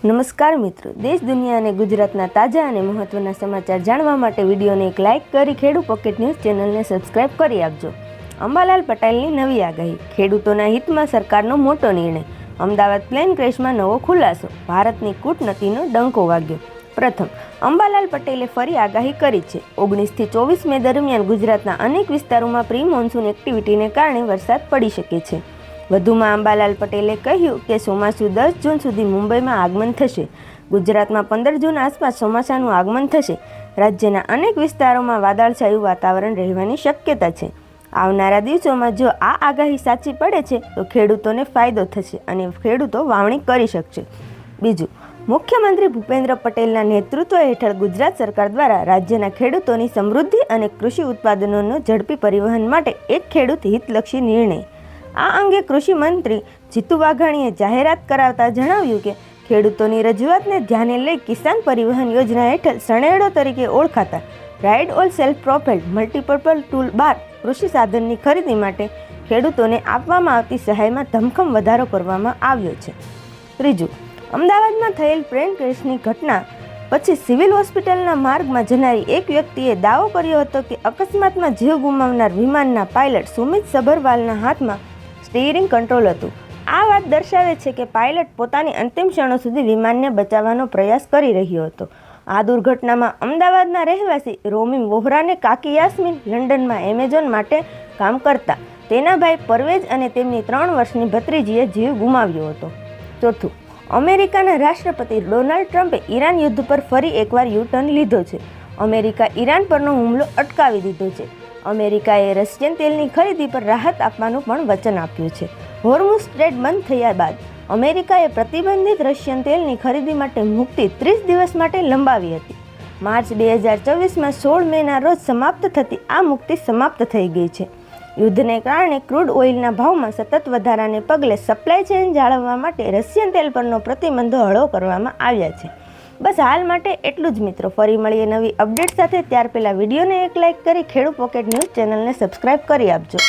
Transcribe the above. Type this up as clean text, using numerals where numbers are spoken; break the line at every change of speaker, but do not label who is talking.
નમસ્કાર મિત્રો, દેશ દુનિયા અને ગુજરાતના તાજા અને મહત્વના સમાચાર જાણવા માટે વિડીયોને એક લાઇક કરી ખેડૂ પોકેટ ન્યૂઝ ચેનલને સબસ્ક્રાઇબ કરી આપજો. અંબાલાલ પટેલની નવી આગાહી, ખેડૂતોના હિતમાં સરકારનો મોટો નિર્ણય. અમદાવાદ પ્લેન ક્રેશમાં નવો ખુલાસો, ભારતની કૂટનીતિનો ડંકો વાગ્યો. પ્રથમ, અંબાલાલ પટેલે ફરી આગાહી કરી છે. 19થી 24 મે દરમિયાન ગુજરાતના અનેક વિસ્તારોમાં પ્રી મોન્સૂન એક્ટિવિટીને કારણે વરસાદ પડી શકે છે. વધુમાં અંબાલાલ પટેલે કહ્યું કે ચોમાસું 10 જૂન સુધી મુંબઈમાં આગમન થશે. ગુજરાતમાં 15 જૂન આસપાસ ચોમાસાનું આગમન થશે. રાજ્યના અનેક વિસ્તારોમાં વાદળછાયું વાતાવરણ રહેવાની શક્યતા છે. આવનારા દિવસોમાં જો આ આગાહી સાચી પડે છે તો ખેડૂતોને ફાયદો થશે અને ખેડૂતો વાવણી કરી શકશે. બીજું, મુખ્યમંત્રી ભૂપેન્દ્ર પટેલના નેતૃત્વ હેઠળ ગુજરાત સરકાર દ્વારા રાજ્યના ખેડૂતોની સમૃદ્ધિ અને કૃષિ ઉત્પાદનોનો ઝડપી પરિવહન માટે એક ખેડૂત હિતલક્ષી નિર્ણય. આ અંગે કૃષિ મંત્રી જીતુ વાઘાણીએ જાહેરાત કરાવતા જણાવ્યું કે ખેડૂતોની રજૂઆતને ધ્યાને લઈ કિસાન પરિવહન યોજના હેઠળ સણેડો તરીકે ઓળખાતા ride all self propelled multipurpose tool bar કૃષિ સાધનની ખરીદી માટે ખેડૂતોને આપવામાં આવતી સહાયમાં ધમખમ વધારો કરવામાં આવ્યો છે. ત્રીજું, અમદાવાદમાં થયેલ પ્લેન ક્રેશની ઘટના પછી સિવિલ હોસ્પિટલના માર્ગમાં જનારી એક વ્યક્તિએ દાવો કર્યો હતો કે અકસ્માતમાં જીવ ગુમાવનાર વિમાનના પાયલટ સુમિત સભરવાલના હાથમાં સ્ટીયરિંગ કંટ્રોલ હતું. આ વાત દર્શાવે છે કે પાયલટ પોતાની અંતિમ ક્ષણો સુધી વિમાનને બચાવવાનો પ્રયાસ કરી રહ્યો હતો. આ દુર્ઘટનામાં અમદાવાદના રહેવાસી રોમી વોહરાને કાકી યાસ્મીન લંડનમાં એમેઝોન માટે કામ કરતા તેના ભાઈ પરવેઝ અને તેમની 3 વર્ષની ભત્રીજીએ જીવ ગુમાવ્યો હતો. ચોથું, અમેરિકાના રાષ્ટ્રપતિ ડોનાલ્ડ ટ્રમ્પે ઈરાન યુદ્ધ પર ફરી એકવાર યુ-ટર્ન લીધો છે. અમેરિકા ઈરાન પરનો હુમલો અટકાવી દીધો છે. અમેરિકાએ રશિયન તેલની ખરીદી પર રાહત આપવાનું પણ વચન આપ્યું છે. હોર્મુઝ સ્ટ્રેટ બંધ થયા બાદ અમેરિકાએ પ્રતિબંધિત રશિયન તેલની ખરીદી માટે મુક્તિ 30 દિવસ માટે લંબાવી હતી. માર્ચ 2024માં 16 મેના રોજ સમાપ્ત થતી આ મુક્તિ સમાપ્ત થઈ ગઈ છે. યુદ્ધને કારણે ક્રૂડ ઓઇલના ભાવમાં સતત વધારાને પગલે સપ્લાય ચેઇન જાળવવા માટે રશિયન તેલ પરનો પ્રતિબંધો હળવો કરવામાં આવ્યા છે. બસ હાલ માટે એટલું જ મિત્રો. ફરી મળીએ નવી અપડેટ સાથે. ત્યાર પહેલાં વિડીયોને એક લાઇક કરી ખેડૂ પોકેટ ન્યૂઝ ચેનલને સબસ્ક્રાઇબ કરી આપજો.